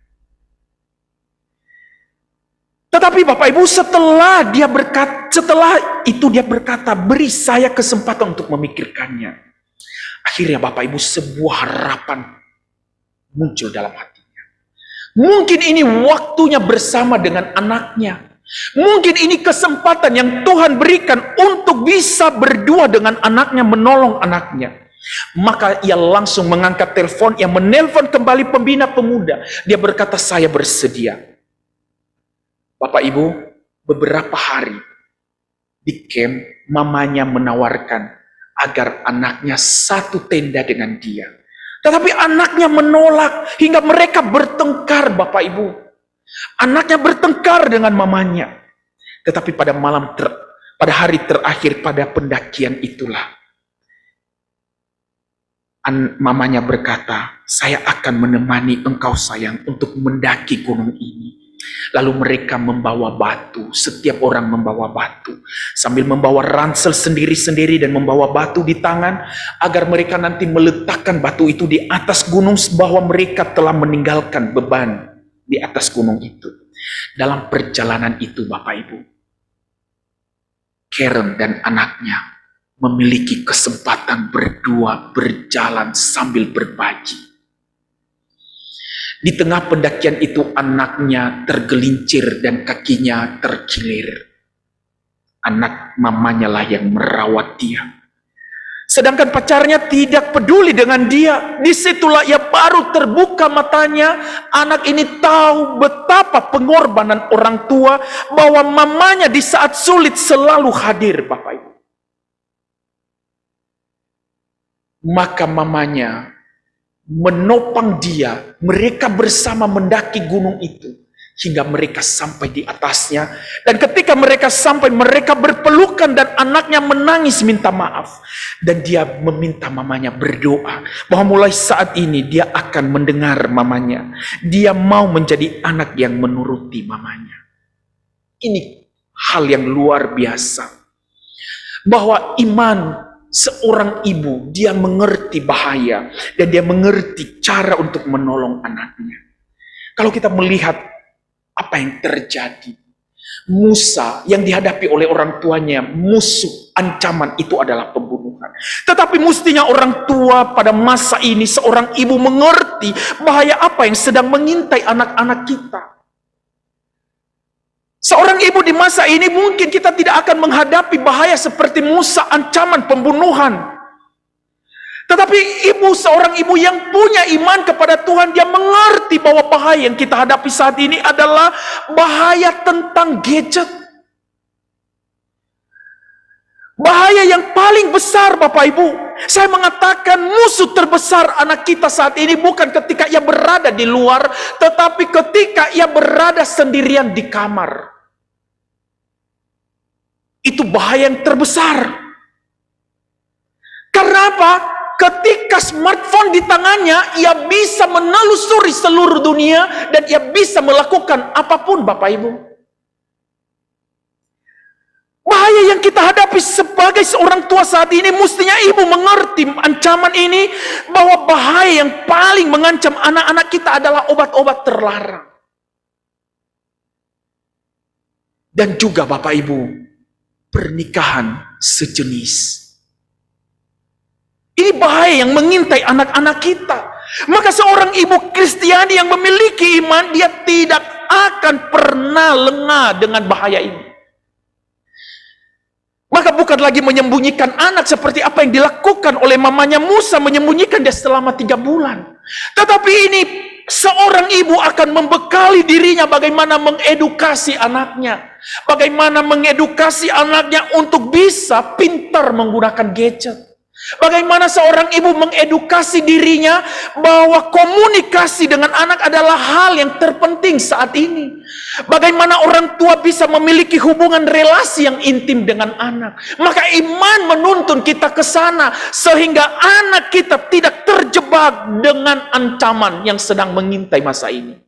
Tetapi Bapak Ibu, setelah itu dia berkata, "Beri saya kesempatan untuk memikirkannya." Akhirnya Bapak Ibu, sebuah harapan muncul dalam hati. Mungkin ini waktunya bersama dengan anaknya. Mungkin ini kesempatan yang Tuhan berikan untuk bisa berdua dengan anaknya, menolong anaknya. Maka ia langsung mengangkat telepon, ia menelpon kembali pembina pemuda. Dia berkata, "Saya bersedia." Bapak Ibu, beberapa hari di camp, mamanya menawarkan agar anaknya satu tenda dengan dia. Tetapi anaknya menolak hingga mereka bertengkar, Bapak Ibu. Anaknya bertengkar dengan mamanya. Tetapi pada hari terakhir pada pendakian itulah, mamanya berkata, "Saya akan menemani engkau sayang untuk mendaki gunung ini." Lalu mereka membawa batu, setiap orang membawa batu, sambil membawa ransel sendiri-sendiri dan membawa batu di tangan, agar mereka nanti meletakkan batu itu di atas gunung, bahwa mereka telah meninggalkan beban di atas gunung itu. Dalam perjalanan itu, Bapak Ibu, Karen dan anaknya memiliki kesempatan berdua berjalan sambil berbagi. Di tengah pendakian itu anaknya tergelincir dan kakinya terkilir. Anak mamanya lah yang merawat dia. Sedangkan pacarnya tidak peduli dengan dia. Disitulah ia baru terbuka matanya. Anak ini tahu betapa pengorbanan orang tua, bahwa mamanya di saat sulit selalu hadir, Bapak Ibu. Maka mamanya menopang dia, mereka bersama mendaki gunung itu hingga mereka sampai di atasnya. Dan ketika mereka sampai, mereka berpelukan dan anaknya menangis minta maaf. Dan dia meminta mamanya berdoa bahwa mulai saat ini dia akan mendengar mamanya. Dia mau menjadi anak yang menuruti mamanya. Ini hal yang luar biasa, bahwa iman seorang ibu, dia mengerti bahaya dan dia mengerti cara untuk menolong anaknya. Kalau kita melihat apa yang terjadi, Musa yang dihadapi oleh orang tuanya, musuh ancaman itu adalah pembunuhan. Tetapi mestinya orang tua pada masa ini, seorang ibu mengerti bahaya apa yang sedang mengintai anak-anak kita. Seorang ibu di masa ini mungkin kita tidak akan menghadapi bahaya seperti Musa, ancaman pembunuhan. Tetapi seorang ibu yang punya iman kepada Tuhan, dia mengerti bahwa bahaya yang kita hadapi saat ini adalah bahaya tentang gadget. Bahaya yang paling besar, Bapak Ibu. Saya mengatakan musuh terbesar anak kita saat ini bukan ketika ia berada di luar, tetapi ketika ia berada sendirian di kamar. Itu bahaya yang terbesar. Karena apa? Ketika smartphone di tangannya, ia bisa menelusuri seluruh dunia dan ia bisa melakukan apapun, Bapak Ibu. Bahaya yang kita hadapi sebagai seorang tua saat ini, mestinya ibu mengerti ancaman ini, bahwa bahaya yang paling mengancam anak-anak kita adalah obat-obat terlarang. Dan juga Bapak Ibu, pernikahan sejenis. Ini bahaya yang mengintai anak-anak kita. Maka seorang ibu Kristiani yang memiliki iman, dia tidak akan pernah lengah dengan bahaya ini. Maka bukan lagi menyembunyikan anak seperti apa yang dilakukan oleh mamanya Musa, menyembunyikan dia selama 3 bulan. Tetapi ini seorang ibu akan membekali dirinya bagaimana mengedukasi anaknya. Bagaimana mengedukasi anaknya untuk bisa pintar menggunakan gadget. Bagaimana seorang ibu mengedukasi dirinya bahwa komunikasi dengan anak adalah hal yang terpenting saat ini. Bagaimana orang tua bisa memiliki hubungan relasi yang intim dengan anak. Maka iman menuntun kita ke sana sehingga anak kita tidak terjebak dengan ancaman yang sedang mengintai masa ini.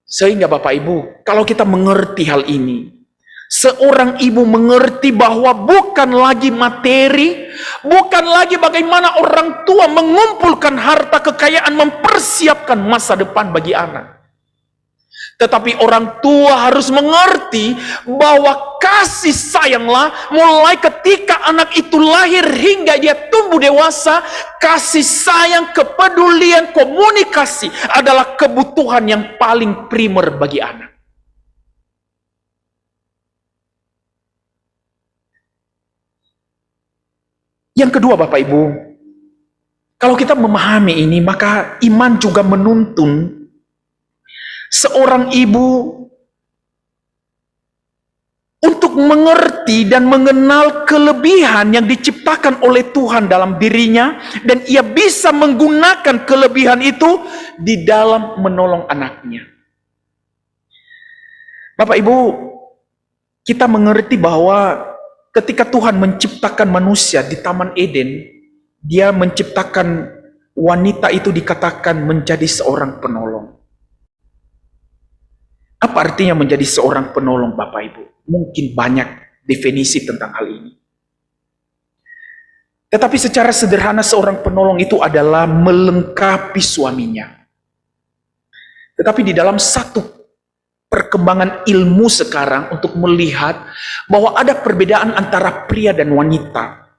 Sehingga Bapak Ibu, kalau kita mengerti hal ini, seorang ibu mengerti bahwa bukan lagi materi, bukan lagi bagaimana orang tua mengumpulkan harta kekayaan, mempersiapkan masa depan bagi anak. Tetapi orang tua harus mengerti bahwa kasih sayanglah mulai ketika anak itu lahir hingga dia tumbuh dewasa. Kasih sayang, kepedulian, komunikasi adalah kebutuhan yang paling primer bagi anak. Yang kedua Bapak Ibu, kalau kita memahami ini, maka iman juga menuntun seorang ibu untuk mengerti dan mengenal kelebihan yang diciptakan oleh Tuhan dalam dirinya, dan ia bisa menggunakan kelebihan itu di dalam menolong anaknya. Bapak Ibu, kita mengerti bahwa ketika Tuhan menciptakan manusia di Taman Eden, Dia menciptakan wanita itu dikatakan menjadi seorang penolong. Apa artinya menjadi seorang penolong, Bapak Ibu? Mungkin banyak definisi tentang hal ini. Tetapi secara sederhana seorang penolong itu adalah melengkapi suaminya. Tetapi di dalam satu perkembangan ilmu sekarang untuk melihat bahwa ada perbedaan antara pria dan wanita.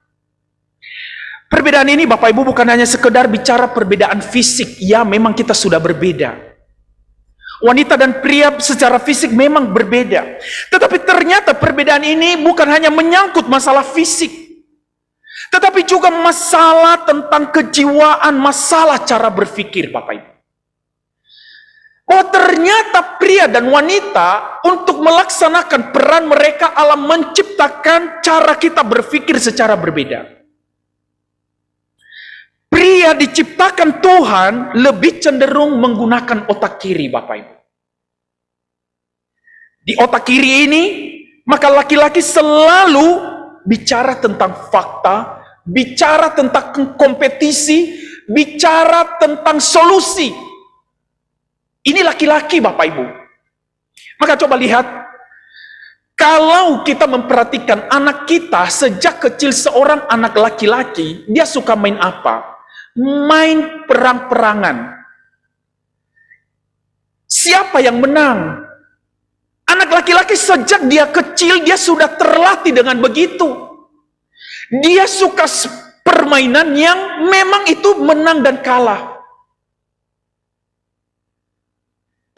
Perbedaan ini Bapak Ibu bukan hanya sekedar bicara perbedaan fisik. Ya, memang kita sudah berbeda. Wanita dan pria secara fisik memang berbeda. Tetapi ternyata perbedaan ini bukan hanya menyangkut masalah fisik, tetapi juga masalah tentang kejiwaan, masalah cara berpikir, Bapak Ibu. Bahwa ternyata pria dan wanita untuk melaksanakan peran mereka Allah menciptakan cara kita berpikir secara berbeda. Pria diciptakan Tuhan lebih cenderung menggunakan otak kiri, Bapak Ibu. Di otak kiri ini, maka laki-laki selalu bicara tentang fakta, bicara tentang kompetisi, bicara tentang solusi. Ini laki-laki, Bapak Ibu. Maka coba lihat, kalau kita memperhatikan anak kita sejak kecil, seorang anak laki-laki, dia suka main apa? Main perang-perangan. Siapa yang menang? Anak laki-laki sejak dia kecil, dia sudah terlatih dengan begitu. Dia suka permainan yang memang itu menang dan kalah.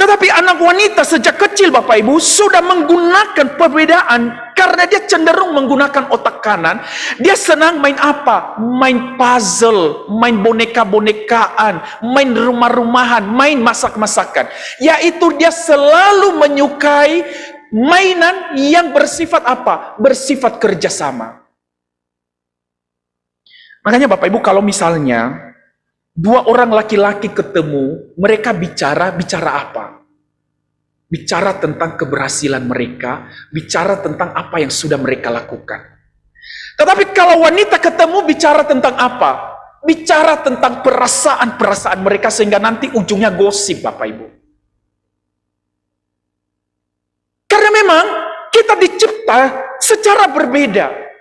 Tetapi anak wanita sejak kecil, Bapak Ibu, sudah menggunakan perbedaan karena dia cenderung menggunakan otak kanan. Dia senang main apa? Main puzzle, main boneka-bonekaan, main rumah-rumahan, main masak-masakan. Yaitu dia selalu menyukai mainan yang bersifat apa? Bersifat kerjasama. Makanya Bapak Ibu, kalau misalnya dua orang laki-laki ketemu, mereka bicara apa? Bicara tentang keberhasilan mereka, bicara tentang apa yang sudah mereka lakukan. Tetapi kalau wanita ketemu, bicara tentang apa? Bicara tentang perasaan-perasaan mereka, sehingga nanti ujungnya gosip, Bapak Ibu. Karena memang kita dicipta secara berbeda.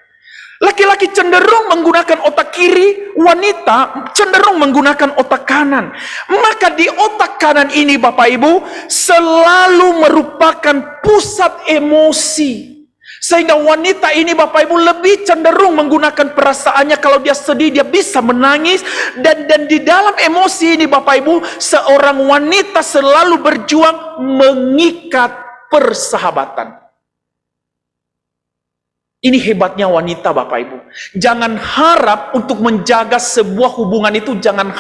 Laki-laki cenderung menggunakan otak kiri, wanita cenderung menggunakan otak kanan. Maka di otak kanan ini, Bapak Ibu, selalu merupakan pusat emosi. Sehingga wanita ini, Bapak Ibu, lebih cenderung menggunakan perasaannya. Kalau dia sedih, dia bisa menangis. Dan di dalam emosi ini, Bapak Ibu, seorang wanita selalu berjuang mengikat persahabatan. Ini hebatnya wanita, Bapak Ibu. Jangan harap untuk menjaga sebuah hubungan itu, jangan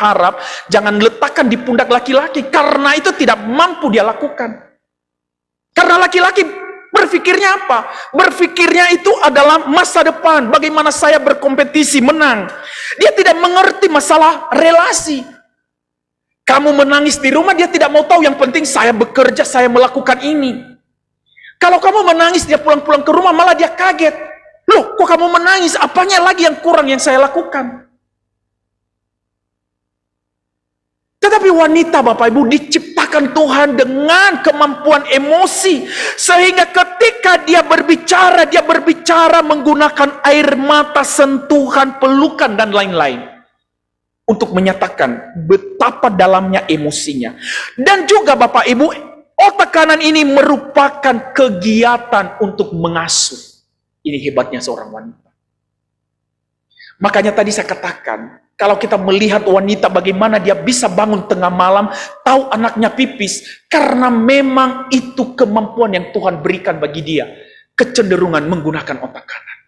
letakkan di pundak laki-laki, karena itu tidak mampu dia lakukan. Karena laki-laki berpikirnya apa? Berpikirnya itu adalah masa depan, bagaimana saya berkompetisi menang. Dia tidak mengerti masalah relasi. Kamu menangis di rumah, dia tidak mau tahu, yang penting saya bekerja, saya melakukan ini. Kalau kamu menangis, dia pulang-pulang ke rumah, malah dia kaget. Loh, kok kamu menangis? Apanya lagi yang kurang yang saya lakukan? Tetapi wanita, Bapak Ibu, diciptakan Tuhan dengan kemampuan emosi. Sehingga ketika dia berbicara menggunakan air mata, sentuhan, pelukan, dan lain-lain. Untuk menyatakan betapa dalamnya emosinya. Dan juga Bapak Ibu, otak kanan ini merupakan kegiatan untuk mengasuh. Ini hebatnya seorang wanita. Makanya tadi saya katakan, kalau kita melihat wanita bagaimana dia bisa bangun tengah malam, tahu anaknya pipis, karena memang itu kemampuan yang Tuhan berikan bagi dia, kecenderungan menggunakan otak kanan.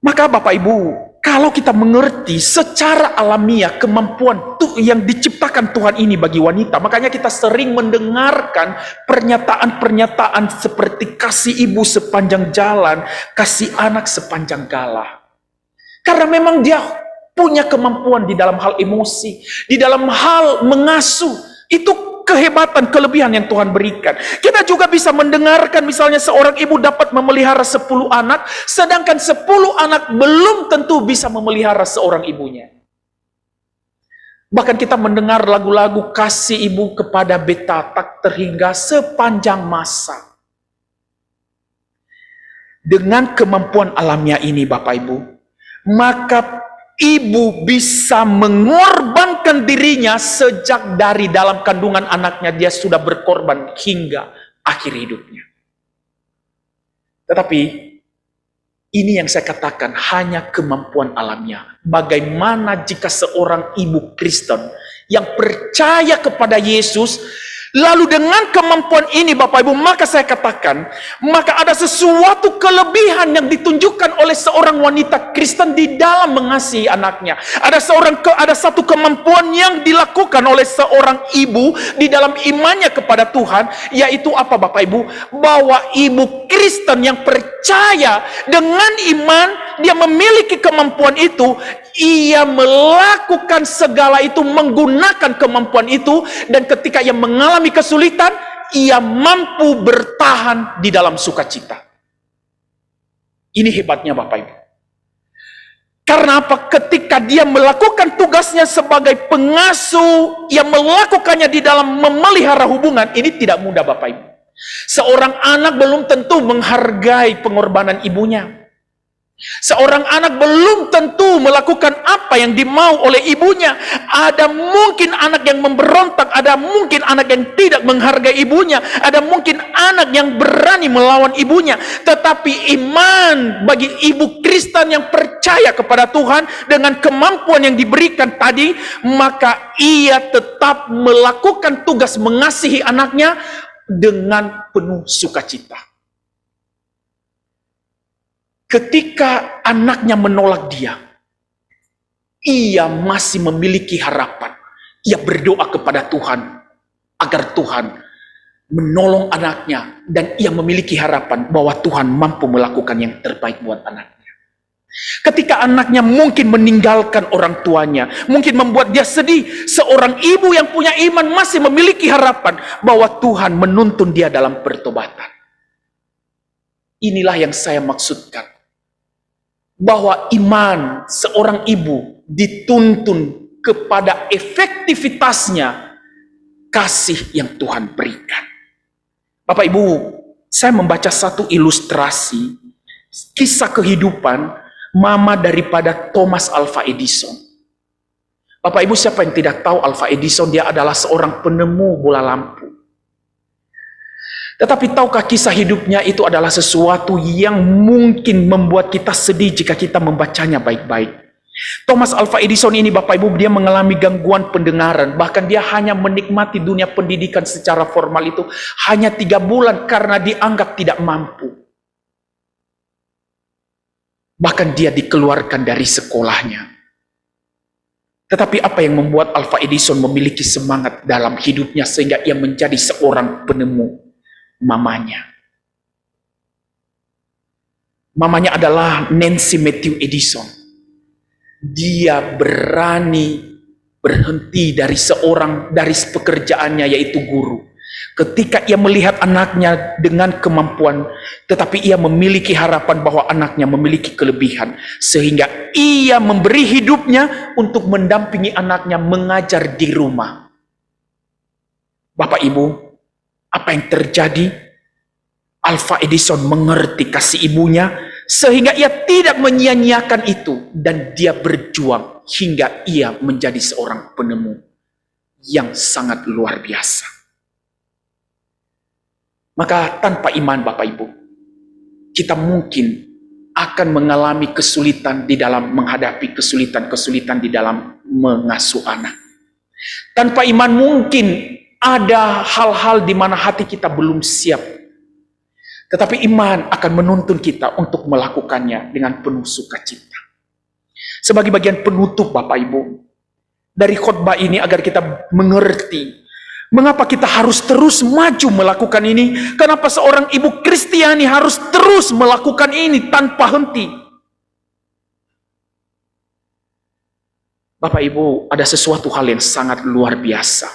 Maka Bapak Ibu, kalau kita mengerti secara alamiah kemampuan yang diciptakan Tuhan ini bagi wanita, makanya kita sering mendengarkan pernyataan-pernyataan seperti kasih ibu sepanjang jalan, kasih anak sepanjang galah. Karena memang dia punya kemampuan di dalam hal emosi, di dalam hal mengasuh. Itu kehebatan, kelebihan yang Tuhan berikan. Kita juga bisa mendengarkan misalnya seorang ibu dapat memelihara 10 anak, sedangkan 10 anak belum tentu bisa memelihara seorang ibunya. Bahkan kita mendengar lagu-lagu kasih ibu kepada beta tak terhingga sepanjang masa. Dengan kemampuan alamnya ini Bapak Ibu, maka ibu bisa mengorbankan dirinya sejak dari dalam kandungan anaknya. Dia sudah berkorban hingga akhir hidupnya. Tetapi ini yang saya katakan hanya kemampuan alamnya. Bagaimana jika seorang ibu Kristen yang percaya kepada Yesus, lalu dengan kemampuan ini Bapak Ibu, maka saya katakan, maka ada sesuatu kelebihan yang ditunjukkan oleh seorang wanita Kristen di dalam mengasihi anaknya. Ada satu kemampuan yang dilakukan oleh seorang ibu di dalam imannya kepada Tuhan, yaitu apa Bapak Ibu? Bahwa ibu Kristen yang percaya dengan iman, dia memiliki kemampuan itu, ia melakukan segala itu menggunakan kemampuan itu, dan ketika ia mengalami kesulitan, ia mampu bertahan di dalam sukacita. Ini hebatnya Bapak Ibu. Karena apa? Ketika dia melakukan tugasnya sebagai pengasuh, ia melakukannya di dalam memelihara hubungan, ini tidak mudah Bapak Ibu. Seorang anak belum tentu menghargai pengorbanan ibunya. Seorang anak belum tentu melakukan apa yang dimau oleh ibunya. Ada mungkin anak yang memberontak, ada mungkin anak yang tidak menghargai ibunya, ada mungkin anak yang berani melawan ibunya. Tetapi iman bagi ibu Kristen yang percaya kepada Tuhan dengan kemampuan yang diberikan tadi, maka ia tetap melakukan tugas mengasihi anaknya dengan penuh sukacita. Ketika anaknya menolak dia, ia masih memiliki harapan. Ia berdoa kepada Tuhan agar Tuhan menolong anaknya, dan ia memiliki harapan bahwa Tuhan mampu melakukan yang terbaik buat anaknya. Ketika anaknya mungkin meninggalkan orang tuanya, mungkin membuat dia sedih, seorang ibu yang punya iman masih memiliki harapan bahwa Tuhan menuntun dia dalam pertobatan. Inilah yang saya maksudkan, bahwa iman seorang ibu dituntun kepada efektivitasnya kasih yang Tuhan berikan. Bapak Ibu, saya membaca satu ilustrasi kisah kehidupan mama daripada Thomas Alva Edison. Bapak Ibu, siapa yang tidak tahu Alva Edison? Dia adalah seorang penemu bola lampu. Tetapi tahukah kisah hidupnya itu adalah sesuatu yang mungkin membuat kita sedih jika kita membacanya baik-baik. Thomas Alva Edison ini Bapak Ibu, dia mengalami gangguan pendengaran. Bahkan dia hanya menikmati dunia pendidikan secara formal itu hanya 3 bulan karena dianggap tidak mampu. Bahkan dia dikeluarkan dari sekolahnya. Tetapi apa yang membuat Alva Edison memiliki semangat dalam hidupnya sehingga ia menjadi seorang penemu? Mamanya. Mamanya adalah Nancy Matthew Edison. Dia berani berhenti dari pekerjaannya yaitu guru. Ketika ia melihat anaknya dengan kemampuan, tetapi ia memiliki harapan bahwa anaknya memiliki kelebihan, sehingga ia memberi hidupnya untuk mendampingi anaknya mengajar di rumah. Bapak Ibu, apa yang terjadi? Alva Edison mengerti kasih ibunya, sehingga ia tidak menyia-nyiakan itu, dan dia berjuang hingga ia menjadi seorang penemu yang sangat luar biasa. Maka tanpa iman Bapak Ibu, kita mungkin akan mengalami kesulitan di dalam menghadapi kesulitan-kesulitan di dalam mengasuh anak. Tanpa iman mungkin ada hal-hal di mana hati kita belum siap. Tetapi iman akan menuntun kita untuk melakukannya dengan penuh sukacita. Sebagai bagian penutup Bapak Ibu, dari khotbah ini agar kita mengerti mengapa kita harus terus maju melakukan ini. Kenapa seorang ibu Kristiani harus terus melakukan ini tanpa henti. Bapak Ibu, ada sesuatu hal yang sangat luar biasa.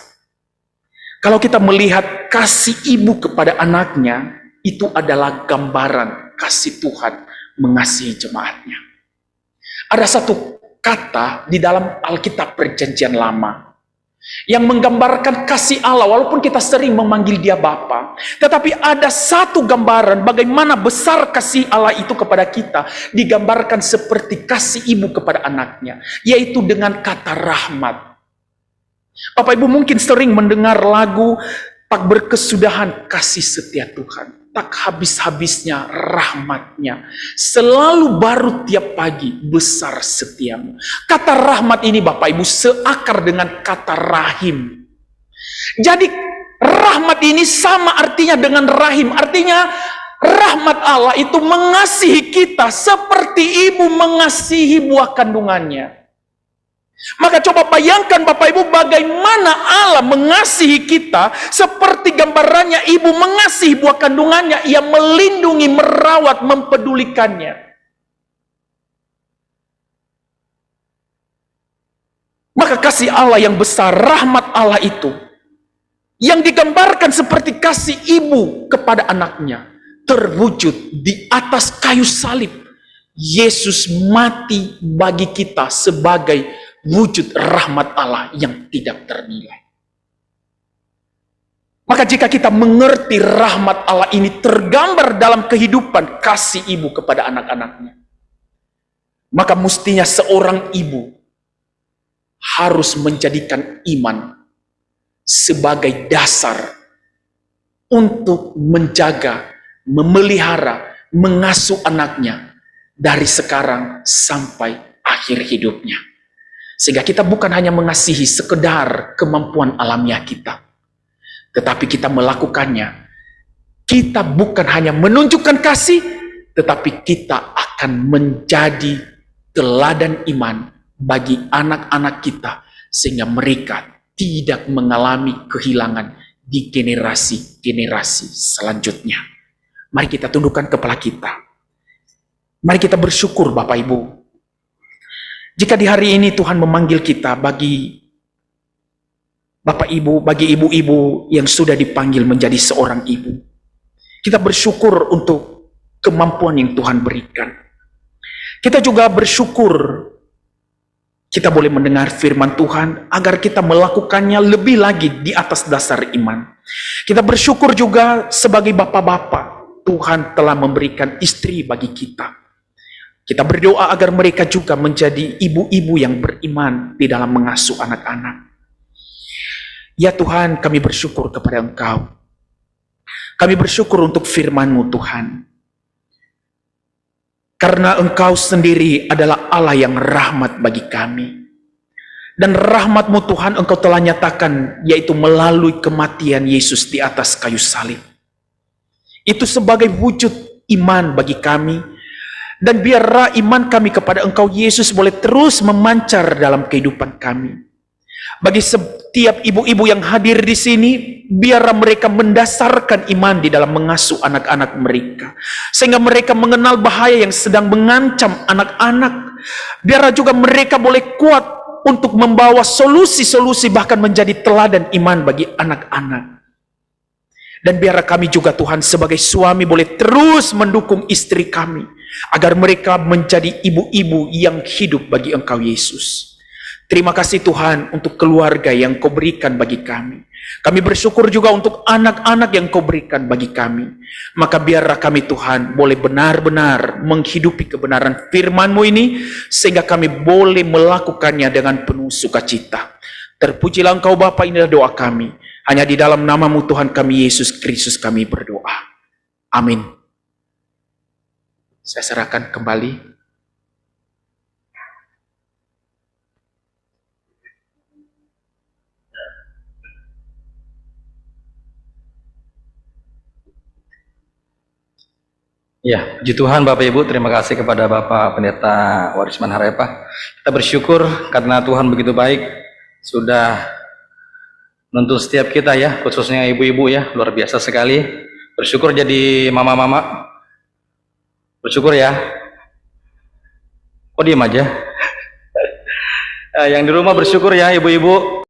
Kalau kita melihat kasih ibu kepada anaknya, itu adalah gambaran kasih Tuhan mengasihi jemaatnya. Ada satu kata di dalam Alkitab Perjanjian Lama yang menggambarkan kasih Allah, walaupun kita sering memanggil dia Bapa, tetapi ada satu gambaran bagaimana besar kasih Allah itu kepada kita, digambarkan seperti kasih ibu kepada anaknya, yaitu dengan kata rahmat. Bapak Ibu mungkin sering mendengar lagu tak berkesudahan kasih setia Tuhan, tak habis-habisnya rahmatnya, selalu baru tiap pagi besar setiamu. Kata rahmat ini Bapak Ibu seakar dengan kata rahim. Jadi rahmat ini sama artinya dengan rahim. Artinya rahmat Allah itu mengasihi kita seperti ibu mengasihi buah kandungannya. Maka coba bayangkan Bapak Ibu bagaimana Allah mengasihi kita seperti gambarannya ibu mengasihi buah kandungannya. Ia melindungi, merawat, mempedulikannya. Maka kasih Allah yang besar, rahmat Allah itu, yang digambarkan seperti kasih ibu kepada anaknya, terwujud di atas kayu salib. Yesus mati bagi kita sebagai wujud rahmat Allah yang tidak ternilai. Maka jika kita mengerti rahmat Allah ini tergambar dalam kehidupan kasih ibu kepada anak-anaknya, maka mestinya seorang ibu harus menjadikan iman sebagai dasar untuk menjaga, memelihara, mengasuh anaknya dari sekarang sampai akhir hidupnya. Sehingga kita bukan hanya mengasihi sekedar kemampuan alamiah kita, tetapi kita melakukannya. Kita bukan hanya menunjukkan kasih, tetapi kita akan menjadi teladan iman bagi anak-anak kita, sehingga mereka tidak mengalami kehilangan di generasi-generasi selanjutnya. Mari kita tundukkan kepala kita. Mari kita bersyukur Bapak Ibu. Jika di hari ini Tuhan memanggil kita bagi Bapak Ibu, bagi ibu-ibu yang sudah dipanggil menjadi seorang ibu, kita bersyukur untuk kemampuan yang Tuhan berikan. Kita juga bersyukur kita boleh mendengar firman Tuhan agar kita melakukannya lebih lagi di atas dasar iman. Kita bersyukur juga sebagai bapak-bapak, Tuhan telah memberikan istri bagi kita. Kita berdoa agar mereka juga menjadi ibu-ibu yang beriman di dalam mengasuh anak-anak. Ya Tuhan, kami bersyukur kepada Engkau. Kami bersyukur untuk firman-Mu Tuhan. Karena Engkau sendiri adalah Allah yang rahmat bagi kami. Dan rahmat-Mu Tuhan Engkau telah nyatakan, yaitu melalui kematian Yesus di atas kayu salib. Itu sebagai wujud iman bagi kami. Dan biarlah iman kami kepada Engkau Yesus boleh terus memancar dalam kehidupan kami. Bagi setiap ibu-ibu yang hadir di sini, biarlah mereka mendasarkan iman di dalam mengasuh anak-anak mereka. Sehingga mereka mengenal bahaya yang sedang mengancam anak-anak. Biarlah juga mereka boleh kuat untuk membawa solusi-solusi bahkan menjadi teladan iman bagi anak-anak. Dan biarlah kami juga Tuhan sebagai suami boleh terus mendukung istri kami, agar mereka menjadi ibu-ibu yang hidup bagi Engkau Yesus. Terima kasih Tuhan untuk keluarga yang Kau berikan bagi kami. Kami bersyukur juga untuk anak-anak yang Kau berikan bagi kami. Maka biarlah kami Tuhan boleh benar-benar menghidupi kebenaran firman-Mu ini, sehingga kami boleh melakukannya dengan penuh sukacita. Terpujilah Engkau Bapa, inilah doa kami. Hanya di dalam nama-Mu Tuhan kami Yesus Kristus kami berdoa. Amin. Saya serahkan kembali. Ya, puji Tuhan Bapak Ibu, terima kasih kepada Bapak Pendeta Warisman Harepah. Kita bersyukur karena Tuhan begitu baik, sudah menuntun setiap kita ya, khususnya ibu-ibu ya, luar biasa sekali. Bersyukur jadi mama-mama. Bersyukur ya. Kok diem aja? Yang di rumah bersyukur ya ibu-ibu.